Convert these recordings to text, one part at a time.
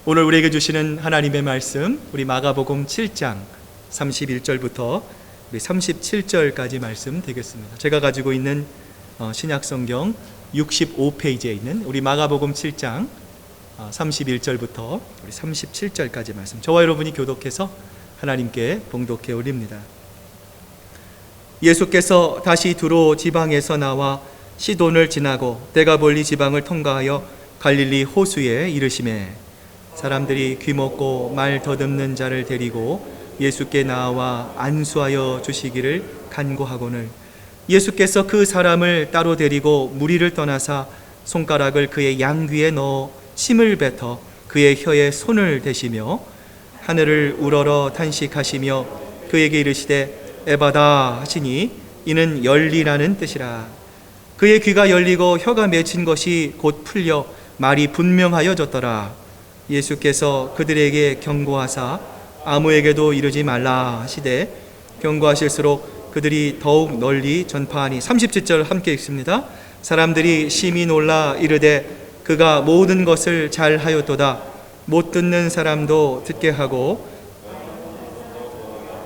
오늘 우리에게 주시는 하나님의 말씀, 우리 마가복음 7장 31절부터 우리 37절까지 말씀 되겠습니다. 제가 가지고 있는 신약성경 65페이지에 있는 우리 마가복음 7장 31절부터 우리 37절까지 말씀, 저와 여러분이 교독해서 하나님께 봉독해 올립니다. 예수께서 다시 두로 지방에서 나와 시돈을 지나고 데가볼리 지방을 통과하여 갈릴리 호수에 이르시매 사람들이 귀먹고 말 더듬는 자를 데리고 예수께 나와 안수하여 주시기를 간구하거늘 예수께서 그 사람을 따로 데리고 무리를 떠나사 손가락을 그의 양귀에 넣어 침을 뱉어 그의 혀에 손을 대시며 하늘을 우러러 탄식하시며 그에게 이르시되 에바다 하시니 이는 열리라는 뜻이라. 그의 귀가 열리고 혀가 맺힌 것이 곧 풀려 말이 분명하여졌더라. 예수께서 그들에게 경고하사 아무에게도 이르지 말라 하시되 경고하실수록 그들이 더욱 널리 전파하니. 37절 함께 읽습니다. 사람들이 심히 놀라 이르되 그가 모든 것을 잘하였도다. 못 듣는 사람도 듣게 하고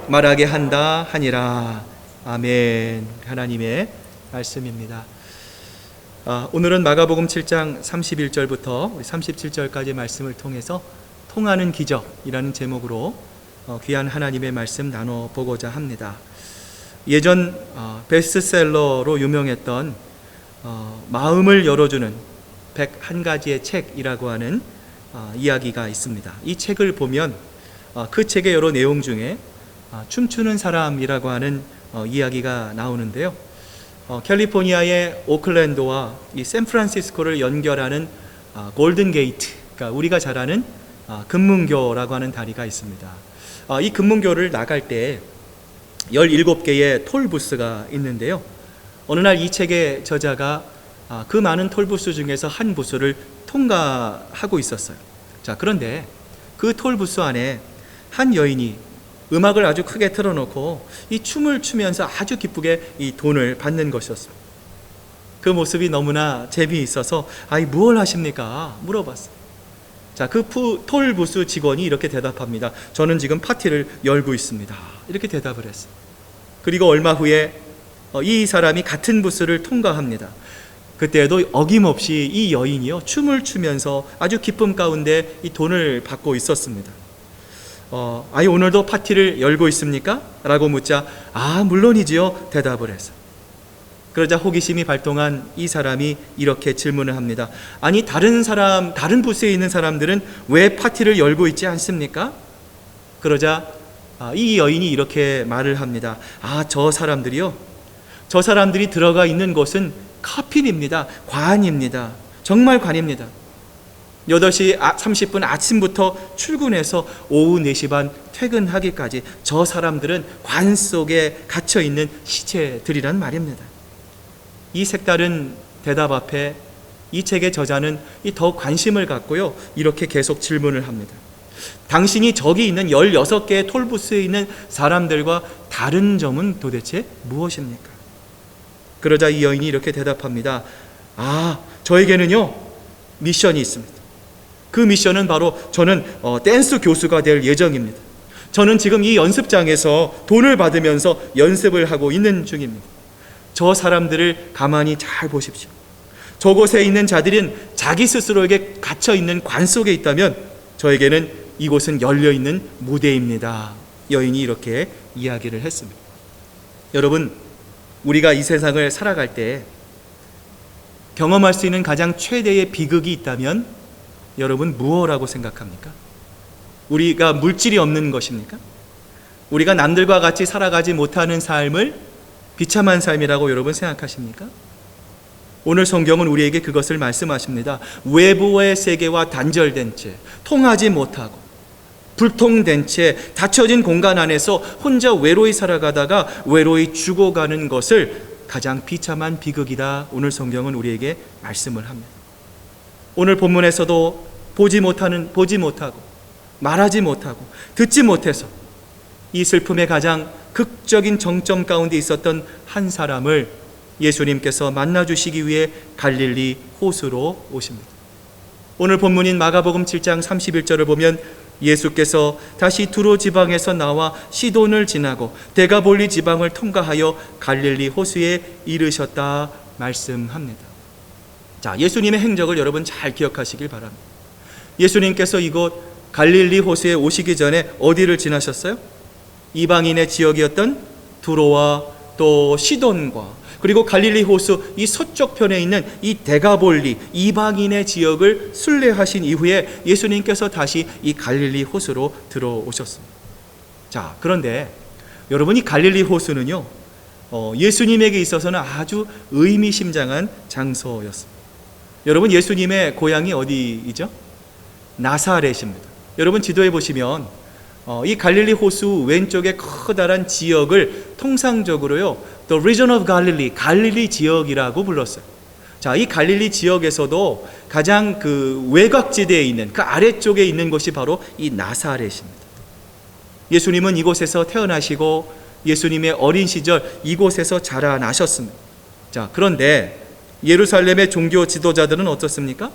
말하게 한다 하니라. 아멘. 하나님의 말씀입니다. 오늘은 마가복음 7장 31절부터 37절까지 말씀을 통해서 통하는 기적이라는 제목으로 귀한 하나님의 말씀 나눠보고자 합니다. 예전 베스트셀러로 유명했던 마음을 열어주는 101가지의 책이라고 하는 이야기가 있습니다. 이 책을 보면 그 책의 여러 내용 중에 춤추는 사람이라고 하는 이야기가 나오는데요. 캘리포니아의 오클랜드와 이 샌프란시스코를 연결하는 골든 게이트, 그러니까 우리가 잘 아는 금문교라고 하는 다리가 있습니다. 이 금문교를 나갈 때 17개의 톨부스가 있는데요. 어느 날 이 책의 저자가 그 많은 톨부스 중에서 한 부스를 통과하고 있었어요. 자, 그런데 그 톨부스 안에 한 여인이 음악을 아주 크게 틀어놓고 이 춤을 추면서 아주 기쁘게 이 돈을 받는 것이었습니다. 그 모습이 너무나 재미있어서 무얼 하십니까? 물어봤어요. 자, 그 톨부스 직원이 이렇게 대답합니다. 저는 지금 파티를 열고 있습니다. 이렇게 대답을 했어요. 그리고 얼마 후에 이 사람이 같은 부스를 통과합니다. 그때에도 어김없이 이 여인이요 춤을 추면서 아주 기쁨 가운데 이 돈을 받고 있었습니다. 오늘도 파티를 열고 있습니까? 라고 묻자 물론이지요 대답을 했어요. 그러자 호기심이 발동한 이 사람이 이렇게 질문을 합니다. 다른 부스에 있는 사람들은 왜 파티를 열고 있지 않습니까? 그러자 이 여인이 이렇게 말을 합니다. 저 사람들이 들어가 있는 곳은 커필입니다. 관입니다. 정말 관입니다. 8시 30분 아침부터 출근해서 오후 4시 반 퇴근하기까지 저 사람들은 관 속에 갇혀있는 시체들이란 말입니다. 이 색다른 대답 앞에 이 책의 저자는 더 관심을 갖고요 이렇게 계속 질문을 합니다. 당신이 저기 있는 16개의 톨부스에 있는 사람들과 다른 점은 도대체 무엇입니까? 그러자 이 여인이 이렇게 대답합니다. 저에게는요 미션이 있습니다. 그 미션은 바로 저는 댄스 교수가 될 예정입니다. 저는 지금 이 연습장에서 돈을 받으면서 연습을 하고 있는 중입니다. 저 사람들을 가만히 잘 보십시오. 저곳에 있는 자들은 자기 스스로에게 갇혀있는 관 속에 있다면 저에게는 이곳은 열려있는 무대입니다. 여인이 이렇게 이야기를 했습니다. 여러분, 우리가 이 세상을 살아갈 때 경험할 수 있는 가장 최대의 비극이 있다면 여러분 무엇이라고 생각합니까? 우리가 물질이 없는 것입니까? 우리가 남들과 같이 살아가지 못하는 삶을 비참한 삶이라고 여러분 생각하십니까? 오늘 성경은 우리에게 그것을 말씀하십니다. 외부의 세계와 단절된 채, 통하지 못하고 불통된 채 닫혀진 공간 안에서 혼자 외로이 살아가다가 외로이 죽어가는 것을 가장 비참한 비극이다. 오늘 성경은 우리에게 말씀을 합니다. 오늘 본문에서도 보지 못하고 말하지 못하고 듣지 못해서 이 슬픔의 가장 극적인 정점 가운데 있었던 한 사람을 예수님께서 만나주시기 위해 갈릴리 호수로 오십니다. 오늘 본문인 마가복음 7장 31절을 보면 예수께서 다시 두로 지방에서 나와 시돈을 지나고 데가볼리 지방을 통과하여 갈릴리 호수에 이르셨다 말씀합니다. 자, 예수님의 행적을 여러분 잘 기억하시길 바랍니다. 예수님께서 이곳 갈릴리 호수에 오시기 전에 어디를 지나셨어요? 이방인의 지역이었던 두로와 또 시돈과 그리고 갈릴리 호수 이 서쪽 편에 있는 이 데가볼리 이방인의 지역을 순례하신 이후에 예수님께서 다시 이 갈릴리 호수로 들어오셨습니다. 자, 그런데 여러분, 이 갈릴리 호수는요, 예수님에게 있어서는 아주 의미심장한 장소였습니다. 여러분, 예수님의 고향이 어디이죠? 나사렛입니다. 여러분, 지도에 보시면 이 갈릴리 호수 왼쪽에 커다란 지역을 통상적으로요, The Region of Galilee, 갈릴리 지역이라고 불렀어요. 자, 이 갈릴리 지역에서도 가장 그 외곽지대에 있는 그 아래쪽에 있는 곳이 바로 이 나사렛입니다. 예수님은 이곳에서 태어나시고 예수님의 어린 시절 이곳에서 자라나셨습니다. 자, 그런데 예루살렘의 종교 지도자들은 어떻습니까?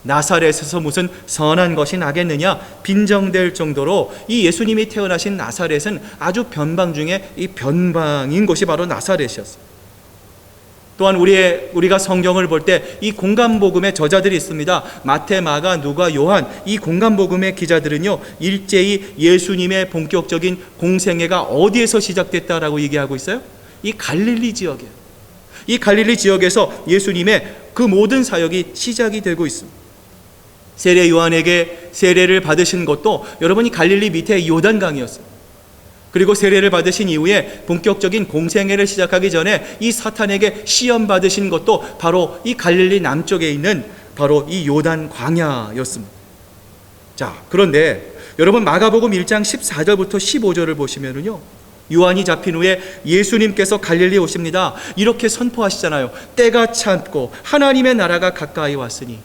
나사렛에서 무슨 선한 것이 나겠느냐 빈정될 정도로 이 예수님이 태어나신 나사렛은 아주 변방 중에 이 변방인 곳이 바로 나사렛이었어요. 또한 우리가 성경을 볼 때 이 공간복음의 저자들이 있습니다. 마태, 마가, 누가, 요한 이 공간복음의 기자들은요, 일제히 예수님의 본격적인 공생애가 어디에서 시작됐다라고 얘기하고 있어요? 이 갈릴리 지역이에요. 이 갈릴리 지역에서 예수님의 그 모든 사역이 시작이 되고 있습니다. 세례 요한에게 세례를 받으신 것도 여러분이 갈릴리 밑에 요단강이었어요. 그리고 세례를 받으신 이후에 본격적인 공생애를 시작하기 전에 이 사탄에게 시험 받으신 것도 바로 이 갈릴리 남쪽에 있는 바로 이 요단 광야였습니다. 자, 그런데 여러분 마가복음 1장 14절부터 15절을 보시면은요, 요한이 잡힌 후에 예수님께서 갈릴리에 오십니다. 이렇게 선포하시잖아요. 때가 찼고 하나님의 나라가 가까이 왔으니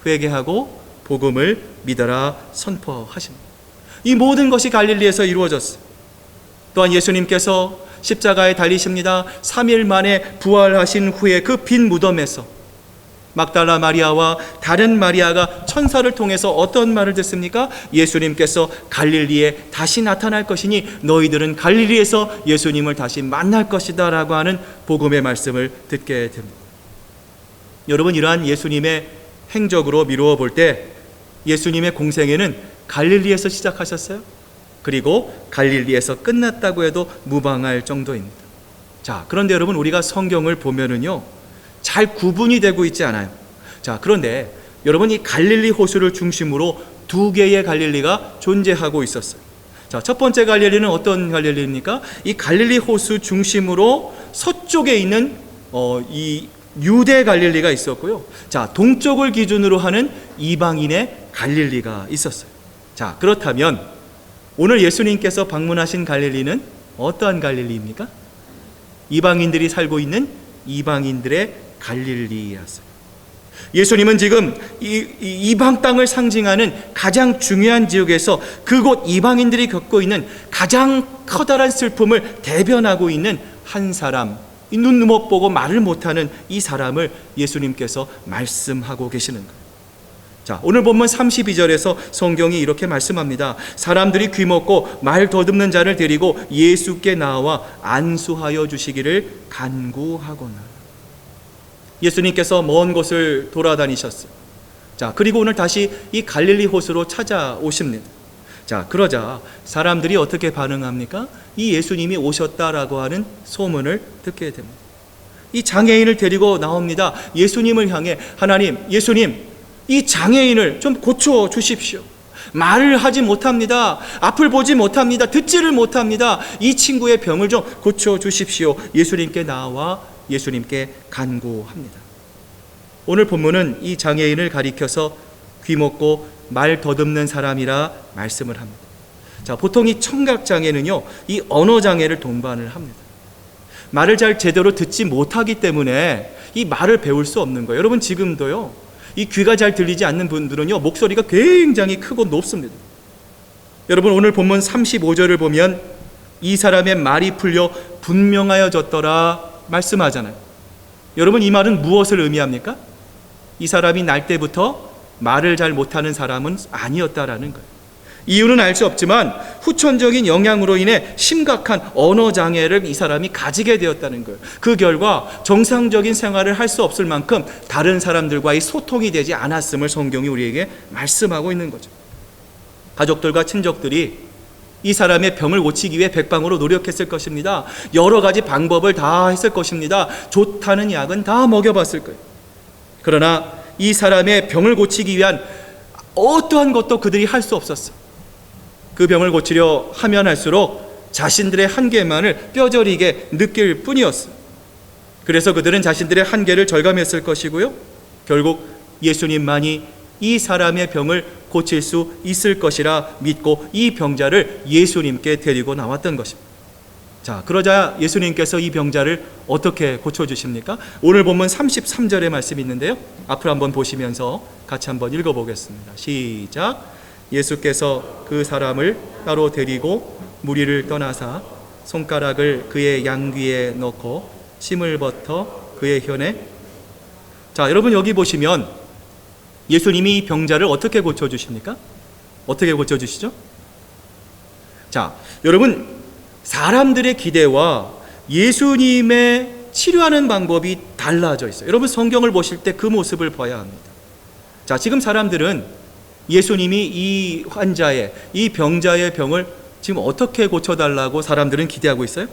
회개하고 복음을 믿어라 선포하십니다. 이 모든 것이 갈릴리에서 이루어졌어요. 또한 예수님께서 십자가에 달리십니다. 3일 만에 부활하신 후에 그 빈 무덤에서 막달라 마리아와 다른 마리아가 천사를 통해서 어떤 말을 듣습니까? 예수님께서 갈릴리에 다시 나타날 것이니 너희들은 갈릴리에서 예수님을 다시 만날 것이다 라고 하는 복음의 말씀을 듣게 됩니다. 여러분, 이러한 예수님의 행적으로 미루어 볼 때 예수님의 공생애는 갈릴리에서 시작하셨어요. 그리고 갈릴리에서 끝났다고 해도 무방할 정도입니다. 자, 그런데 여러분, 우리가 성경을 보면은요, 잘 구분이 되고 있지 않아요. 자, 그런데 여러분, 이 갈릴리 호수를 중심으로 두 개의 갈릴리가 존재하고 있었어요. 자, 첫 번째 갈릴리는 어떤 갈릴리입니까? 이 갈릴리 호수 중심으로 서쪽에 있는 이 유대 갈릴리가 있었고요. 자, 동쪽을 기준으로 하는 이방인의 갈릴리가 있었어요. 자, 그렇다면 오늘 예수님께서 방문하신 갈릴리는 어떠한 갈릴리입니까? 이방인들이 살고 있는 이방인들의 갈릴리였어요. 예수님은 지금 이방 땅을 상징하는 가장 중요한 지역에서 그곳 이방인들이 겪고 있는 가장 커다란 슬픔을 대변하고 있는 한 사람, 눈 못 보고 말을 못하는 이 사람을 예수님께서 말씀하고 계시는 거예요. 자, 오늘 본문 32절에서 성경이 이렇게 말씀합니다. 사람들이 귀먹고 말 더듬는 자를 데리고 예수께 나와 안수하여 주시기를 간구하거나. 예수님께서 먼 곳을 돌아다니셨어요. 자, 그리고 오늘 다시 이 갈릴리 호수로 찾아오십니다. 자, 그러자 사람들이 어떻게 반응합니까? 이 예수님이 오셨다라고 하는 소문을 듣게 됩니다. 이 장애인을 데리고 나옵니다. 예수님을 향해 하나님, 예수님, 이 장애인을 좀 고쳐 주십시오. 말을 하지 못합니다. 앞을 보지 못합니다. 듣지를 못합니다. 이 친구의 병을 좀 고쳐 주십시오. 예수님께 나와 예수님께 간구합니다. 오늘 본문은 이 장애인을 가리켜서 귀먹고 말 더듬는 사람이라 말씀을 합니다. 자, 보통 이 청각장애는요, 이 언어장애를 동반을 합니다. 말을 잘 제대로 듣지 못하기 때문에 이 말을 배울 수 없는 거예요. 여러분, 지금도요, 이 귀가 잘 들리지 않는 분들은요, 목소리가 굉장히 크고 높습니다. 여러분, 오늘 본문 35절을 보면 이 사람의 말이 풀려 분명하여졌더라 말씀하잖아요. 여러분, 이 말은 무엇을 의미합니까? 이 사람이 날 때부터 말을 잘 못하는 사람은 아니었다라는 거예요. 이유는 알 수 없지만 후천적인 영향으로 인해 심각한 언어 장애를 이 사람이 가지게 되었다는 거예요. 그 결과 정상적인 생활을 할 수 없을 만큼 다른 사람들과의 소통이 되지 않았음을 성경이 우리에게 말씀하고 있는 거죠. 가족들과 친족들이 이 사람의 병을 고치기 위해 백방으로 노력했을 것입니다. 여러 가지 방법을 다 했을 것입니다. 좋다는 약은 다 먹여봤을 거예요. 그러나 이 사람의 병을 고치기 위한 어떠한 것도 그들이 할 수 없었어요. 그 병을 고치려 하면 할수록 자신들의 한계만을 뼈저리게 느낄 뿐이었어요. 그래서 그들은 자신들의 한계를 절감했을 것이고요. 결국 예수님만이 이 사람의 병을 고칠 수 있을 것이라 믿고 이 병자를 예수님께 데리고 나왔던 것입니다. 자, 그러자 예수님께서 이 병자를 어떻게 고쳐주십니까? 오늘 본문 33절의 말씀이 있는데요. 앞으로 한번 보시면서 같이 한번 읽어보겠습니다. 시작. 예수께서 그 사람을 따로 데리고 무리를 떠나사 손가락을 그의 양귀에 넣고 침을 뱉어 그의 혀에. 자, 여러분 여기 보시면 예수님이 이 병자를 어떻게 고쳐주십니까? 어떻게 고쳐주시죠? 자, 여러분 사람들의 기대와 예수님의 치료하는 방법이 달라져 있어요. 여러분 성경을 보실 때 그 모습을 봐야 합니다. 자, 지금 사람들은 예수님이 이 환자의, 이 병자의 병을 지금 어떻게 고쳐달라고 사람들은 기대하고 있어요?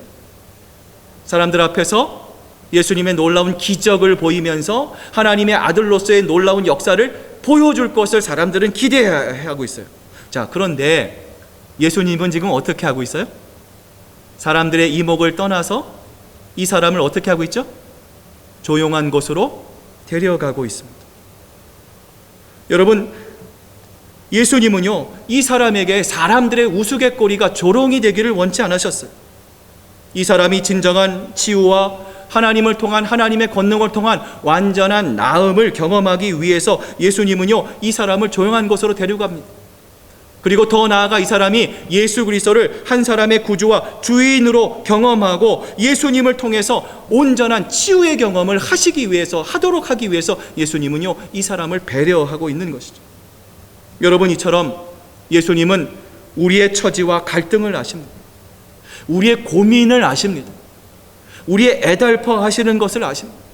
사람들 앞에서 예수님의 놀라운 기적을 보이면서 하나님의 아들로서의 놀라운 역사를 보여줄 것을 사람들은 기대하고 있어요. 자, 그런데 예수님은 지금 어떻게 하고 있어요? 사람들의 이목을 떠나서 이 사람을 어떻게 하고 있죠? 조용한 곳으로 데려가고 있습니다. 여러분, 예수님은요, 이 사람에게 사람들의 우스갯거리가 조롱이 되기를 원치 않으셨어요. 이 사람이 진정한 치유와 하나님을 통한, 하나님의 권능을 통한 완전한 나음을 경험하기 위해서 예수님은요, 이 사람을 조용한 곳으로 데려갑니다. 그리고 더 나아가 이 사람이 예수 그리스도를 한 사람의 구주와 주인으로 경험하고 예수님을 통해서 온전한 치유의 경험을 하도록 하기 위해서 예수님은요, 이 사람을 배려하고 있는 것이죠. 여러분, 이처럼 예수님은 우리의 처지와 갈등을 아십니다. 우리의 고민을 아십니다. 우리의 애달퍼 하시는 것을 아십니다.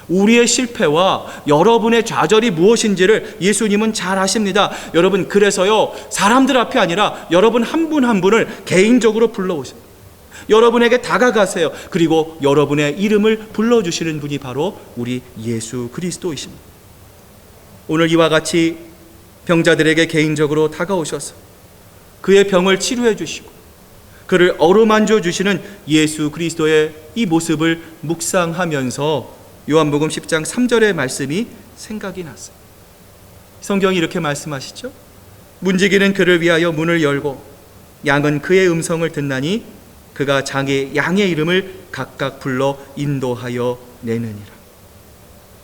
우리의 실패와 여러분의 좌절이 무엇인지를 예수님은 잘 아십니다. 여러분, 그래서요, 사람들 앞이 아니라 여러분 한 분 한 분을 개인적으로 불러오십니다. 여러분에게 다가가세요. 그리고 여러분의 이름을 불러주시는 분이 바로 우리 예수 그리스도이십니다. 오늘 이와 같이 병자들에게 개인적으로 다가오셔서 그의 병을 치료해 주시고 그를 어루만져 주시는 예수 그리스도의 이 모습을 묵상하면서 요한복음 10장 3절의 말씀이 생각이 났어요. 성경이 이렇게 말씀하시죠. 문지기는 그를 위하여 문을 열고 양은 그의 음성을 듣나니 그가 양의 이름을 각각 불러 인도하여 내느니라.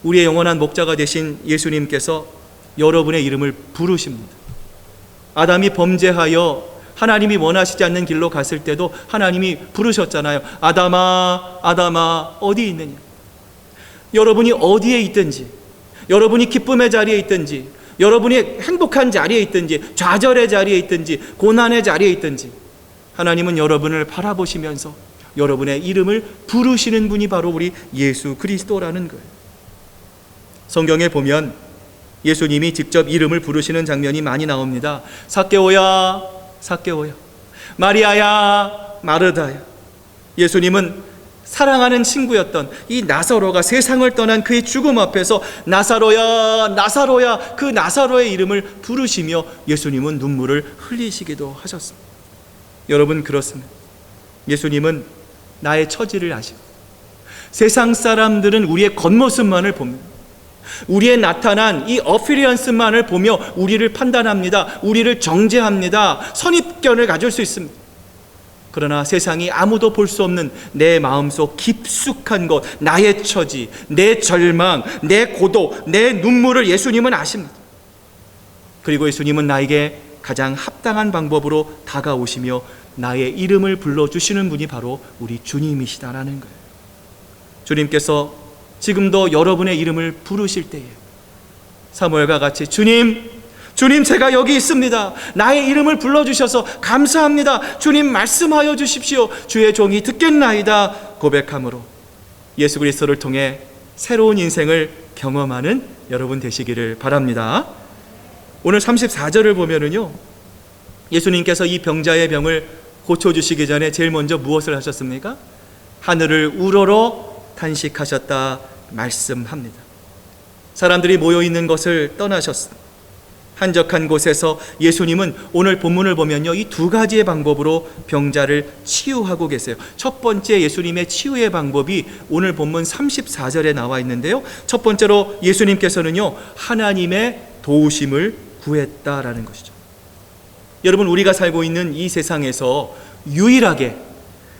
우리의 영원한 목자가 되신 예수님께서 여러분의 이름을 부르십니다. 아담이 범죄하여 하나님이 원하시지 않는 길로 갔을 때도 하나님이 부르셨잖아요. 아담아, 아담아, 어디 있느냐? 여러분이 어디에 있든지, 여러분이 기쁨의 자리에 있든지, 여러분이 행복한 자리에 있든지, 좌절의 자리에 있든지, 고난의 자리에 있든지, 하나님은 여러분을 바라보시면서 여러분의 이름을 부르시는 분이 바로 우리 예수 그리스도라는 거예요. 성경에 보면 예수님이 직접 이름을 부르시는 장면이 많이 나옵니다. 삭개오야, 삭개오야. 마리아야, 마르다야. 예수님은 사랑하는 친구였던 이 나사로가 세상을 떠난 그의 죽음 앞에서 나사로야, 나사로야, 그 나사로의 이름을 부르시며 예수님은 눈물을 흘리시기도 하셨습니다. 여러분, 그렇습니다. 예수님은 나의 처지를 아시고 세상 사람들은 우리의 겉모습만을 봅니다. 우리의 나타난 이 어피리언스만을 보며 우리를 판단합니다. 우리를 정죄합니다. 선입견을 가질 수 있습니다. 그러나 세상이 아무도 볼 수 없는 내 마음속 깊숙한 것, 나의 처지, 내 절망, 내 고독, 내 눈물을 예수님은 아십니다. 그리고 예수님은 나에게 가장 합당한 방법으로 다가오시며 나의 이름을 불러주시는 분이 바로 우리 주님이시다라는 거예요. 주님께서 지금도 여러분의 이름을 부르실 때에 사무엘과 같이 주님 제가 여기 있습니다. 나의 이름을 불러주셔서 감사합니다. 주님 말씀하여 주십시오. 주의 종이 듣겠나이다 고백함으로 예수 그리스도를 통해 새로운 인생을 경험하는 여러분 되시기를 바랍니다. 오늘 34절을 보면은요, 예수님께서 이 병자의 병을 고쳐주시기 전에 제일 먼저 무엇을 하셨습니까? 하늘을 우러러 탄식하셨다 말씀합니다. 사람들이 모여있는 것을 떠나셨습니다. 한적한 곳에서 예수님은 오늘 본문을 보면요, 이 두 가지의 방법으로 병자를 치유하고 계세요. 첫 번째 예수님의 치유의 방법이 오늘 본문 34절에 나와 있는데요, 첫 번째로 예수님께서는요, 하나님의 도우심을 구했다라는 것이죠. 여러분, 우리가 살고 있는 이 세상에서 유일하게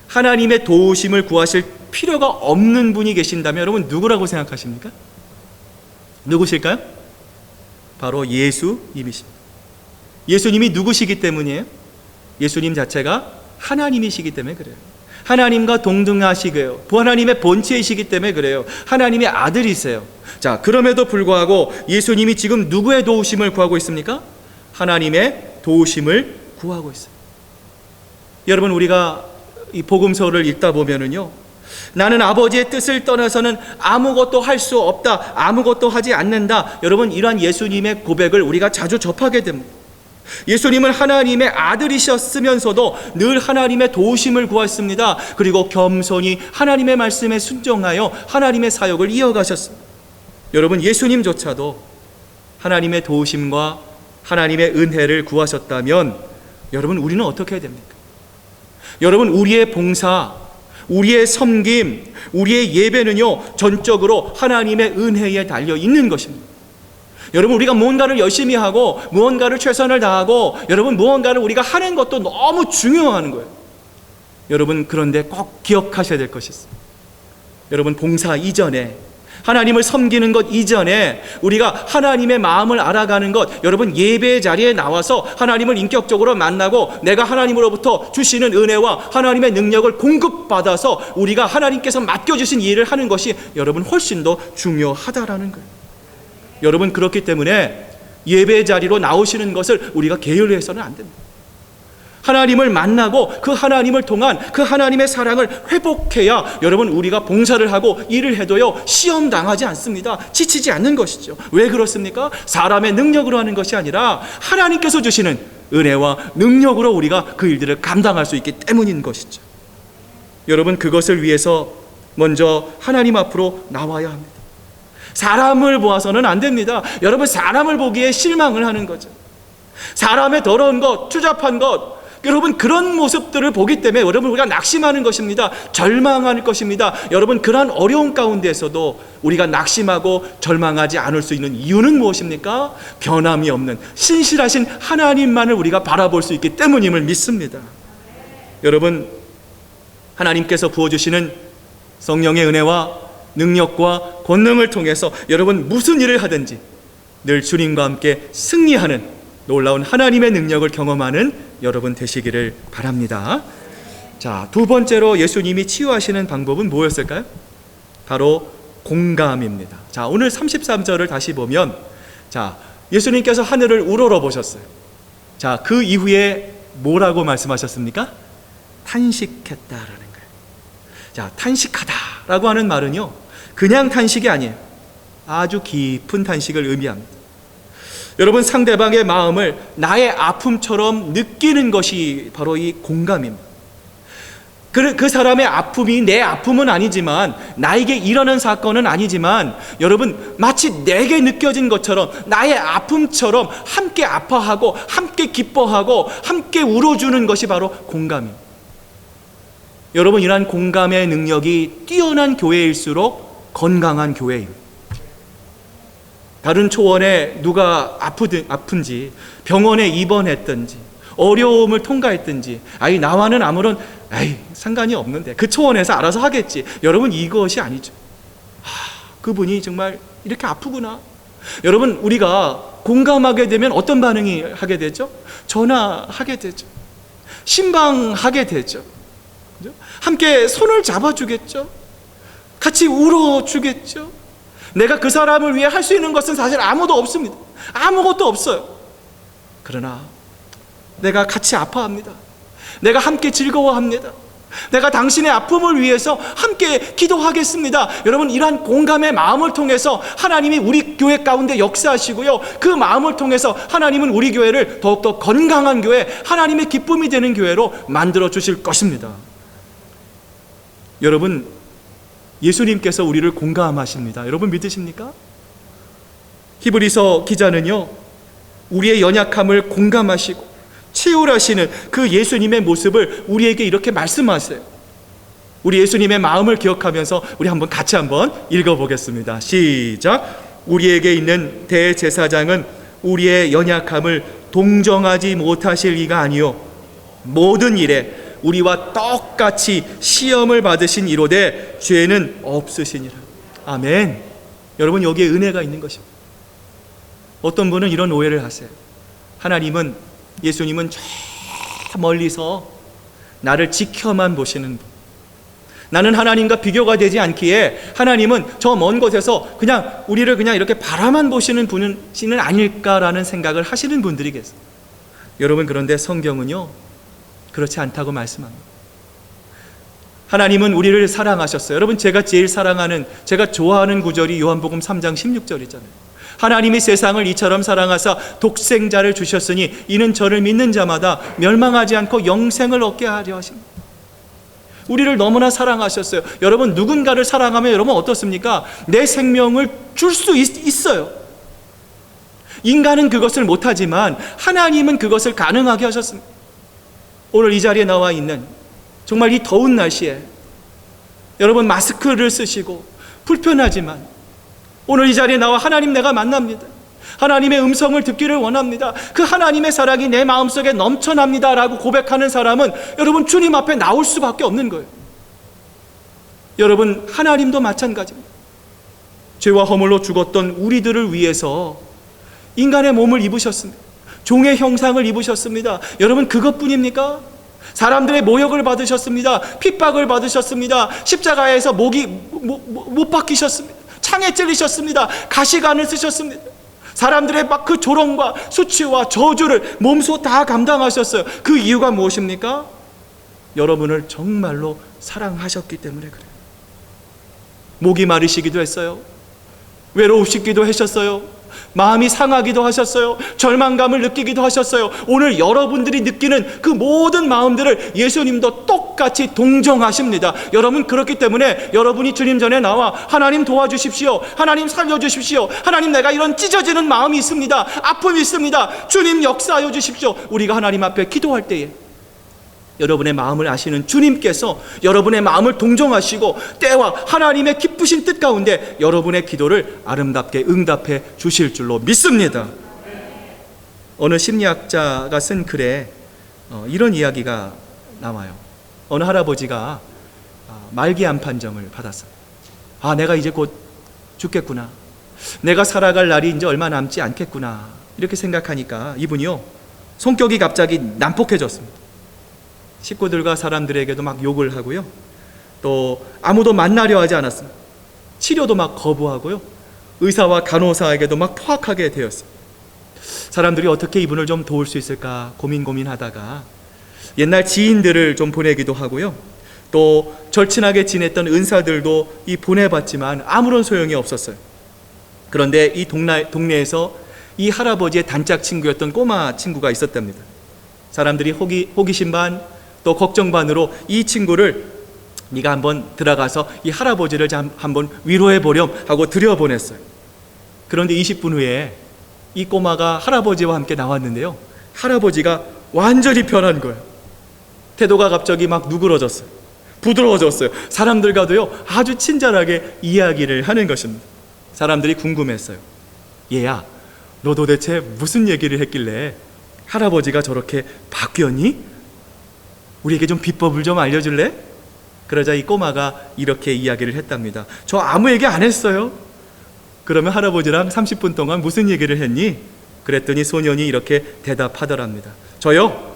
하나님의 도우심을 구하실 필요가 없는 분이 계신다면 여러분 누구라고 생각하십니까? 누구실까요? 바로 예수님이십니다. 예수님이 누구시기 때문이에요? 예수님 자체가 하나님이시기 때문에 그래요. 하나님과 동등하시고요, 하나님의 본체이시기 때문에 그래요. 하나님의 아들이세요. 자, 그럼에도 불구하고 예수님이 지금 누구의 도우심을 구하고 있습니까? 하나님의 도우심을 구하고 있어요. 여러분, 우리가 이 복음서를 읽다 보면은요, 나는 아버지의 뜻을 떠나서는 아무것도 할 수 없다, 아무것도 하지 않는다, 여러분 이러한 예수님의 고백을 우리가 자주 접하게 됩니다. 예수님은 하나님의 아들이셨으면서도 늘 하나님의 도우심을 구했습니다. 그리고 겸손히 하나님의 말씀에 순종하여 하나님의 사역을 이어가셨습니다. 여러분, 예수님조차도 하나님의 도우심과 하나님의 은혜를 구하셨다면 여러분 우리는 어떻게 해야 됩니까? 여러분, 우리의 봉사, 우리의 섬김, 우리의 예배는요 전적으로 하나님의 은혜에 달려 있는 것입니다. 여러분, 우리가 무언가를 열심히 하고 무언가를 최선을 다하고 여러분 무언가를 우리가 하는 것도 너무 중요한 거예요. 여러분, 그런데 꼭 기억하셔야 될 것이 있어요. 여러분, 봉사 이전에, 하나님을 섬기는 것 이전에 우리가 하나님의 마음을 알아가는 것, 여러분 예배의 자리에 나와서 하나님을 인격적으로 만나고 내가 하나님으로부터 주시는 은혜와 하나님의 능력을 공급받아서 우리가 하나님께서 맡겨주신 일을 하는 것이 여러분 훨씬 더 중요하다라는 거예요. 여러분, 그렇기 때문에 예배의 자리로 나오시는 것을 우리가 게을리해서는 안 됩니다. 하나님을 만나고 그 하나님을 통한 그 하나님의 사랑을 회복해야 여러분 우리가 봉사를 하고 일을 해도요 시험 당하지 않습니다. 지치지 않는 것이죠. 왜 그렇습니까? 사람의 능력으로 하는 것이 아니라 하나님께서 주시는 은혜와 능력으로 우리가 그 일들을 감당할 수 있기 때문인 것이죠. 여러분, 그것을 위해서 먼저 하나님 앞으로 나와야 합니다. 사람을 보아서는 안 됩니다. 여러분, 사람을 보기에 실망을 하는 거죠. 사람의 더러운 것, 추잡한 것, 여러분 그런 모습들을 보기 때문에 여러분 우리가 낙심하는 것입니다. 절망할 것입니다. 여러분, 그러한 어려운 가운데서도 우리가 낙심하고 절망하지 않을 수 있는 이유는 무엇입니까? 변함이 없는 신실하신 하나님만을 우리가 바라볼 수 있기 때문임을 믿습니다. 여러분, 하나님께서 부어주시는 성령의 은혜와 능력과 권능을 통해서 여러분 무슨 일을 하든지 늘 주님과 함께 승리하는 놀라운 하나님의 능력을 경험하는 여러분 되시기를 바랍니다. 자, 두 번째로 예수님이 치유하시는 방법은 뭐였을까요? 바로 공감입니다. 자, 오늘 33절을 다시 보면, 자, 예수님께서 하늘을 우러러 보셨어요. 자, 그 이후에 뭐라고 말씀하셨습니까? 탄식했다라는 거예요. 자, 탄식하다라고 하는 말은요 그냥 탄식이 아니에요. 아주 깊은 탄식을 의미합니다. 여러분, 상대방의 마음을 나의 아픔처럼 느끼는 것이 바로 이 공감입니다. 그 사람의 아픔이 내 아픔은 아니지만, 나에게 일어난 사건은 아니지만 여러분 마치 내게 느껴진 것처럼 나의 아픔처럼 함께 아파하고 함께 기뻐하고 함께 울어주는 것이 바로 공감입니다. 여러분, 이러한 공감의 능력이 뛰어난 교회일수록 건강한 교회입니다. 다른 초원에 누가 아픈지, 병원에 입원했든지, 어려움을 통과했든지, 나와는 아무런 상관이 없는데 그 초원에서 알아서 하겠지, 여러분 이것이 아니죠. 그분이 정말 이렇게 아프구나. 여러분, 우리가 공감하게 되면 어떤 반응이 하게 되죠? 전화하게 되죠. 신방하게 되죠. 함께 손을 잡아주겠죠. 같이 울어주겠죠. 내가 그 사람을 위해 할 수 있는 것은 사실 아무도 없습니다. 아무것도 없어요. 그러나 내가 같이 아파합니다. 내가 함께 즐거워합니다. 내가 당신의 아픔을 위해서 함께 기도하겠습니다. 여러분, 이러한 공감의 마음을 통해서 하나님이 우리 교회 가운데 역사하시고요, 그 마음을 통해서 하나님은 우리 교회를 더욱더 건강한 교회, 하나님의 기쁨이 되는 교회로 만들어 주실 것입니다. 여러분, 예수님께서 우리를 공감하십니다. 여러분 믿으십니까? 히브리서 기자는요, 우리의 연약함을 공감하시고 치유하시는 그 예수님의 모습을 우리에게 이렇게 말씀하세요. 우리 예수님의 마음을 기억하면서 우리 같이 한번 읽어보겠습니다. 시작. 우리에게 있는 대제사장은 우리의 연약함을 동정하지 못하실 이가 아니요 모든 일에 우리와 똑같이 시험을 받으신 이로되 죄는 없으시니라. 아멘. 여러분, 여기에 은혜가 있는 것입니다. 어떤 분은 이런 오해를 하세요. 예수님은 저 멀리서 나를 지켜만 보시는 분, 나는 하나님과 비교가 되지 않기에 하나님은 저 먼 곳에서 그냥 우리를 그냥 이렇게 바라만 보시는 분은 아닐까라는 생각을 하시는 분들이 계세요. 여러분, 그런데 성경은요 그렇지 않다고 말씀합니다. 하나님은 우리를 사랑하셨어요. 여러분, 제가 제일 사랑하는, 제가 좋아하는 구절이 요한복음 3장 16절이잖아요. 하나님이 세상을 이처럼 사랑하사 독생자를 주셨으니 이는 저를 믿는 자마다 멸망하지 않고 영생을 얻게 하려 하십니다. 우리를 너무나 사랑하셨어요. 여러분, 누군가를 사랑하면 여러분 어떻습니까? 내 생명을 줄 수 있어요. 인간은 그것을 못하지만 하나님은 그것을 가능하게 하셨습니다. 오늘 이 자리에 나와 있는, 정말 이 더운 날씨에 여러분 마스크를 쓰시고 불편하지만 오늘 이 자리에 나와 하나님 내가 만납니다. 하나님의 음성을 듣기를 원합니다. 그 하나님의 사랑이 내 마음속에 넘쳐납니다 라고 고백하는 사람은 여러분 주님 앞에 나올 수밖에 없는 거예요. 여러분, 하나님도 마찬가지입니다. 죄와 허물로 죽었던 우리들을 위해서 인간의 몸을 입으셨습니다. 종의 형상을 입으셨습니다. 여러분, 그것뿐입니까? 사람들의 모욕을 받으셨습니다. 핍박을 받으셨습니다. 십자가에서 못 박히셨습니다. 창에 찔리셨습니다. 가시관을 쓰셨습니다. 사람들의 막 그 조롱과 수치와 저주를 몸소 다 감당하셨어요. 그 이유가 무엇입니까? 여러분을 정말로 사랑하셨기 때문에 그래요. 목이 마르시기도 했어요. 외로우시기도 하셨어요. 마음이 상하기도 하셨어요. 절망감을 느끼기도 하셨어요. 오늘 여러분들이 느끼는 그 모든 마음들을 예수님도 똑같이 동정하십니다. 여러분, 그렇기 때문에 여러분이 주님 전에 나와 하나님 도와주십시오, 하나님 살려주십시오, 하나님 내가 이런 찢어지는 마음이 있습니다, 아픔이 있습니다, 주님 역사하여 주십시오, 우리가 하나님 앞에 기도할 때에 여러분의 마음을 아시는 주님께서 여러분의 마음을 동정하시고 때와 하나님의 기쁘신 뜻 가운데 여러분의 기도를 아름답게 응답해 주실 줄로 믿습니다. 어느 심리학자가 쓴 글에 이런 이야기가 나와요. 어느 할아버지가 말기암 판정을 받았어요. 내가 이제 곧 죽겠구나, 내가 살아갈 날이 이제 얼마 남지 않겠구나, 이렇게 생각하니까 이분이요 성격이 갑자기 난폭해졌습니다. 식구들과 사람들에게도 막 욕을 하고요, 또 아무도 만나려 하지 않았습니다. 치료도 막 거부하고요, 의사와 간호사에게도 막 포악하게 되었어요. 사람들이 어떻게 이분을 좀 도울 수 있을까 고민하다가 옛날 지인들을 좀 보내기도 하고요, 또 절친하게 지냈던 은사들도 보내봤지만 아무런 소용이 없었어요. 그런데 이 동네에서 이 할아버지의 단짝 친구였던 꼬마 친구가 있었답니다. 사람들이 호기심 반 또 걱정 반으로 이 친구를 네가 한번 들어가서 이 할아버지를 한번 위로해 보렴 하고 들여보냈어요. 그런데 20분 후에 이 꼬마가 할아버지와 함께 나왔는데요, 할아버지가 완전히 변한 거예요. 태도가 갑자기 막 누그러졌어요. 부드러워졌어요. 사람들과도요 아주 친절하게 이야기를 하는 것입니다. 사람들이 궁금했어요. 얘야, 너 도대체 무슨 얘기를 했길래 할아버지가 저렇게 바뀌었니? 우리에게 좀 비법을 좀 알려줄래? 그러자 이 꼬마가 이렇게 이야기를 했답니다. 저 아무 얘기 안 했어요. 그러면 할아버지랑 30분 동안 무슨 얘기를 했니? 그랬더니 소년이 이렇게 대답하더랍니다. 저요?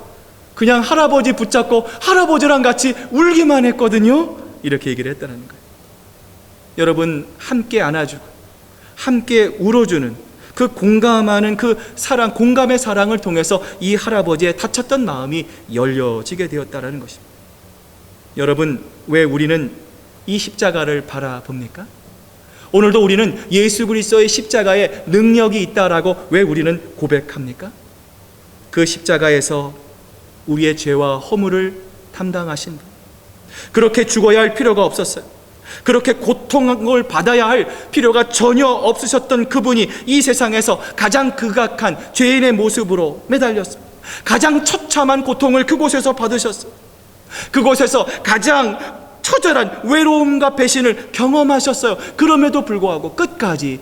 그냥 할아버지 붙잡고 할아버지랑 같이 울기만 했거든요. 이렇게 얘기를 했다는 거예요. 여러분, 함께 안아주고 함께 울어주는 그 공감하는 그 사랑, 공감의 사랑을 통해서 이 할아버지의 닫혔던 마음이 열려지게 되었다라는 것입니다. 여러분, 왜 우리는 이 십자가를 바라봅니까? 오늘도 우리는 예수 그리스도의 십자가에 능력이 있다라고 왜 우리는 고백합니까? 그 십자가에서 우리의 죄와 허물을 담당하신 분, 그렇게 죽어야 할 필요가 없었어요. 그렇게 고통을 받아야 할 필요가 전혀 없으셨던 그분이 이 세상에서 가장 극악한 죄인의 모습으로 매달렸습니다. 가장 처참한 고통을 그곳에서 받으셨어요. 그곳에서 가장 처절한 외로움과 배신을 경험하셨어요. 그럼에도 불구하고 끝까지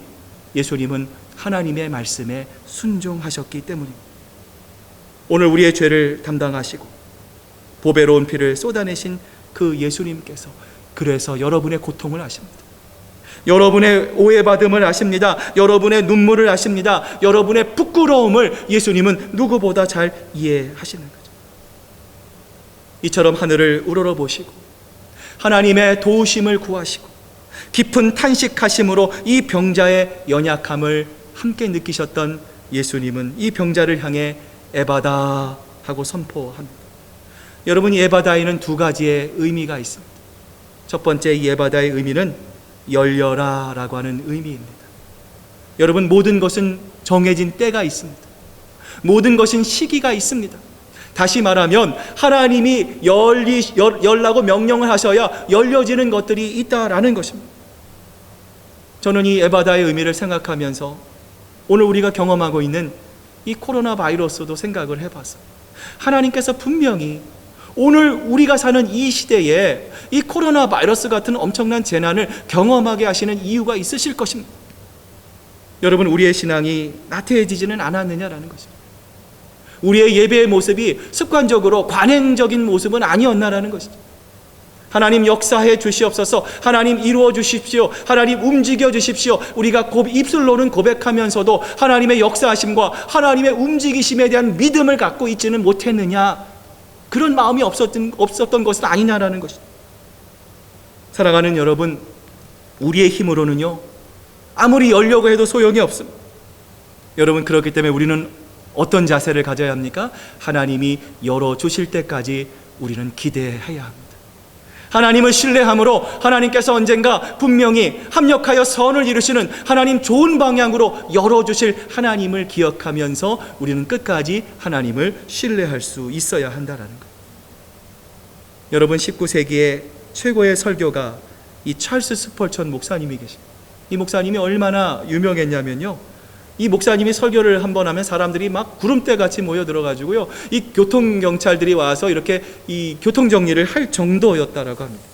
예수님은 하나님의 말씀에 순종하셨기 때문입니다. 오늘 우리의 죄를 담당하시고 보배로운 피를 쏟아내신 그 예수님께서 그래서 여러분의 고통을 아십니다. 여러분의 오해받음을 아십니다. 여러분의 눈물을 아십니다. 여러분의 부끄러움을 예수님은 누구보다 잘 이해하시는 거죠. 이처럼 하늘을 우러러보시고 하나님의 도우심을 구하시고 깊은 탄식하심으로 이 병자의 연약함을 함께 느끼셨던 예수님은 이 병자를 향해 에바다 하고 선포합니다. 여러분, 이 에바다에는 두 가지의 의미가 있습니다. 첫 번째, 이 에바다의 의미는 열려라 라고 하는 의미입니다. 여러분, 모든 것은 정해진 때가 있습니다. 모든 것은 시기가 있습니다. 다시 말하면 하나님이 열라고 명령을 하셔야 열려지는 것들이 있다라는 것입니다. 저는 이 에바다의 의미를 생각하면서 오늘 우리가 경험하고 있는 이 코로나 바이러스도 생각을 해봤어요. 하나님께서 분명히 오늘 우리가 사는 이 시대에 이 코로나 바이러스 같은 엄청난 재난을 경험하게 하시는 이유가 있으실 것입니다. 여러분, 우리의 신앙이 나태해지지는 않았느냐라는 것입니다. 우리의 예배의 모습이 습관적으로 관행적인 모습은 아니었나라는 것이죠. 하나님 역사해 주시옵소서. 하나님 이루어 주십시오. 하나님 움직여 주십시오. 우리가 입술로는 고백하면서도 하나님의 역사하심과 하나님의 움직이심에 대한 믿음을 갖고 있지는 못했느냐, 그런 마음이 없었던 것은 아니냐라는 것이죠. 사랑하는 여러분, 우리의 힘으로는요 아무리 열려고 해도 소용이 없습니다. 여러분, 그렇기 때문에 우리는 어떤 자세를 가져야 합니까? 하나님이 열어주실 때까지 우리는 기대해야 합니다. 하나님을 신뢰함으로 하나님께서 언젠가 분명히 합력하여 선을 이루시는 하나님 좋은 방향으로 열어주실 하나님을 기억하면서 우리는 끝까지 하나님을 신뢰할 수 있어야 한다는 것. 여러분, 19세기의 최고의 설교가 이 찰스 스펄전 목사님이 계십니다. 이 목사님이 얼마나 유명했냐면요, 이 목사님이 설교를 한번 하면 사람들이 막 구름대 같이 모여들어가지고요, 이 교통경찰들이 와서 이렇게 이 교통정리를 할 정도였다라고 합니다.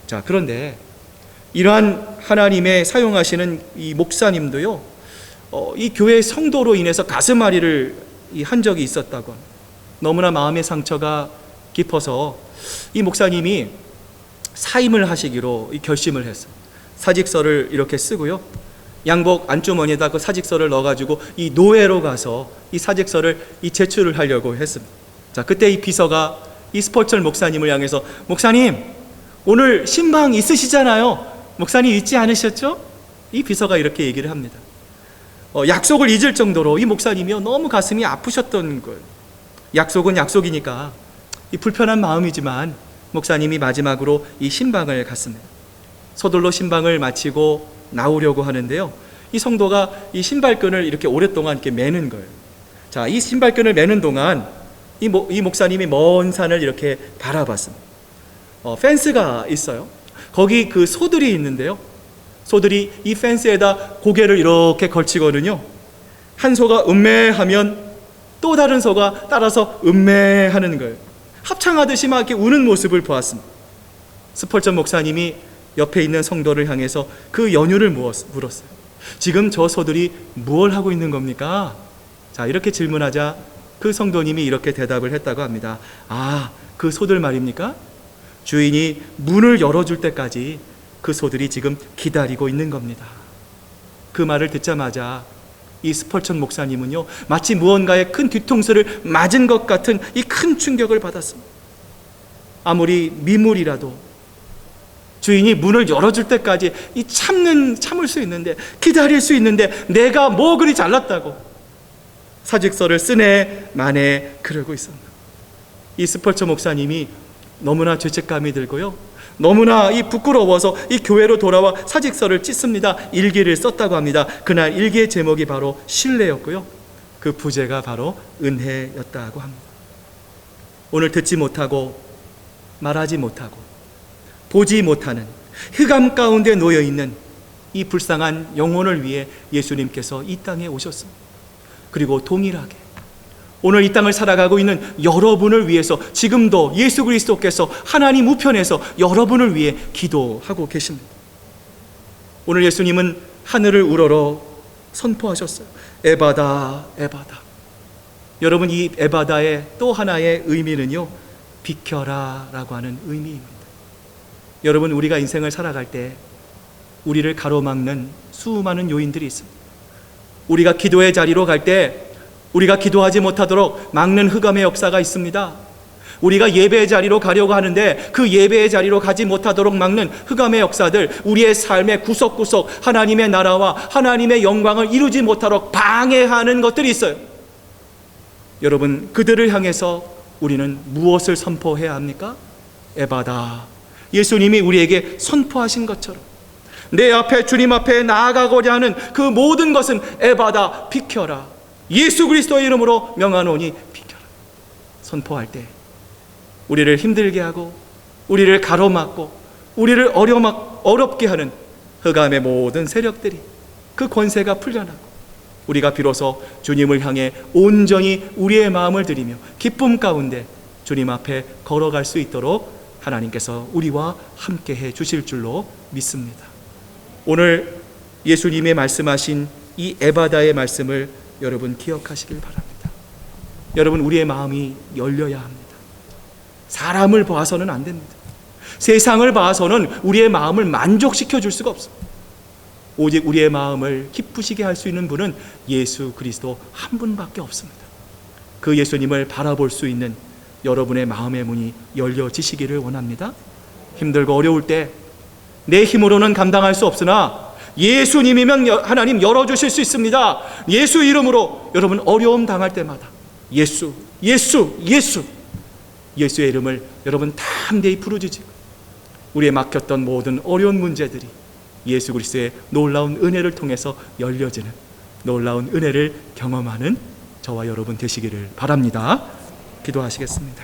자, 그런데 이러한 하나님의 사용하시는 이 목사님도요, 이 교회 성도로 인해서 가슴앓이를 한 적이 있었다고 합니다. 너무나 마음의 상처가 깊어서 이 목사님이 사임을 하시기로 결심을 했어요. 사직서를 이렇게 쓰고요, 양복 안주머니에다 그 사직서를 넣어가지고 이 노회로 가서 이 사직서를 제출을 하려고 했습니다. 자, 그때 이 비서가 이 스펄전 목사님을 향해서, 목사님 오늘 신방 있으시잖아요. 목사님 잊지 않으셨죠? 이 비서가 이렇게 얘기를 합니다. 약속을 잊을 정도로 이 목사님이요 너무 가슴이 아프셨던 거예요. 약속은 약속이니까 이 불편한 마음이지만 목사님이 마지막으로 이 신방을 갔습니다. 서둘러 신방을 마치고 나오려고 하는데요, 이 성도가 이 신발끈을 이렇게 오랫동안 이렇게 매는 거예요. 자, 이 신발끈을 매는 동안 이 목사님이 먼 산을 이렇게 바라봤습니다. 펜스가 있어요. 거기 그 소들이 있는데요, 소들이 이 펜스에다 고개를 이렇게 걸치거든요. 한 소가 음매하면 또 다른 소가 따라서 음매하는 거예요. 합창하듯이 막 이렇게 우는 모습을 보았습니다. 스펄전 목사님이 옆에 있는 성도를 향해서 그 연유를 물었어요. 지금 저 소들이 무엇을 하고 있는 겁니까? 자, 이렇게 질문하자 그 성도님이 이렇게 대답을 했다고 합니다. 아, 그 소들 말입니까? 주인이 문을 열어줄 때까지 그 소들이 지금 기다리고 있는 겁니다. 그 말을 듣자마자 이 스펄전 목사님은요 마치 무언가의 큰 뒤통수를 맞은 것 같은 이 큰 충격을 받았습니다. 아무리 미물이라도 주인이 문을 열어줄 때까지 참을 수 있는데, 기다릴 수 있는데 내가 뭐 그리 잘났다고 사직서를 쓰네 마네 그러고 있었나. 이 스펄처 목사님이 너무나 죄책감이 들고요, 너무나 이 부끄러워서 이 교회로 돌아와 사직서를 찢습니다. 일기를 썼다고 합니다. 그날 일기의 제목이 바로 신뢰였고요, 그 부제가 바로 은혜였다고 합니다. 오늘 듣지 못하고 말하지 못하고 보지 못하는 흑암 가운데 놓여있는 이 불쌍한 영혼을 위해 예수님께서 이 땅에 오셨습니다. 그리고 동일하게 오늘 이 땅을 살아가고 있는 여러분을 위해서 지금도 예수 그리스도께서 하나님 우편에서 여러분을 위해 기도하고 계십니다. 오늘 예수님은 하늘을 우러러 선포하셨어요. 에바다, 에바다. 여러분, 이 에바다의 또 하나의 의미는요, 비켜라 라고 하는 의미입니다. 여러분, 우리가 인생을 살아갈 때 우리를 가로막는 수많은 요인들이 있습니다. 우리가 기도의 자리로 갈 때 우리가 기도하지 못하도록 막는 흑암의 역사가 있습니다. 우리가 예배의 자리로 가려고 하는데 그 예배의 자리로 가지 못하도록 막는 흑암의 역사들, 우리의 삶의 구석구석 하나님의 나라와 하나님의 영광을 이루지 못하도록 방해하는 것들이 있어요. 여러분, 그들을 향해서 우리는 무엇을 선포해야 합니까? 에바다. 예수님이 우리에게 선포하신 것처럼 내 앞에, 주님 앞에 나아가고자 하는 그 모든 것은 에바다, 비켜라. 예수 그리스도의 이름으로 명하노니 비켜라. 선포할 때 우리를 힘들게 하고 우리를 가로막고 우리를 어렵게 하는 흑암의 모든 세력들이, 그 권세가 풀려나고 우리가 비로소 주님을 향해 온전히 우리의 마음을 드리며 기쁨 가운데 주님 앞에 걸어갈 수 있도록 하나님께서 우리와 함께 해 주실 줄로 믿습니다. 오늘 예수님의 말씀하신 이 에바다의 말씀을 여러분 기억하시길 바랍니다. 여러분, 우리의 마음이 열려야 합니다. 사람을 봐서는 안 됩니다. 세상을 봐서는 우리의 마음을 만족시켜 줄 수가 없습니다. 오직 우리의 마음을 기쁘시게 할 수 있는 분은 예수 그리스도 한 분밖에 없습니다. 그 예수님을 바라볼 수 있는 여러분의 마음의 문이 열려지시기를 원합니다. 힘들고 어려울 때 내 힘으로는 감당할 수 없으나 예수님이면 하나님 열어주실 수 있습니다. 예수 이름으로 여러분 어려움 당할 때마다 예수, 예수, 예수, 예수의 이름을 여러분 담대히 부르짖고 우리의 막혔던 모든 어려운 문제들이 예수 그리스도의 놀라운 은혜를 통해서 열려지는 놀라운 은혜를 경험하는 저와 여러분 되시기를 바랍니다. 기도하시겠습니다.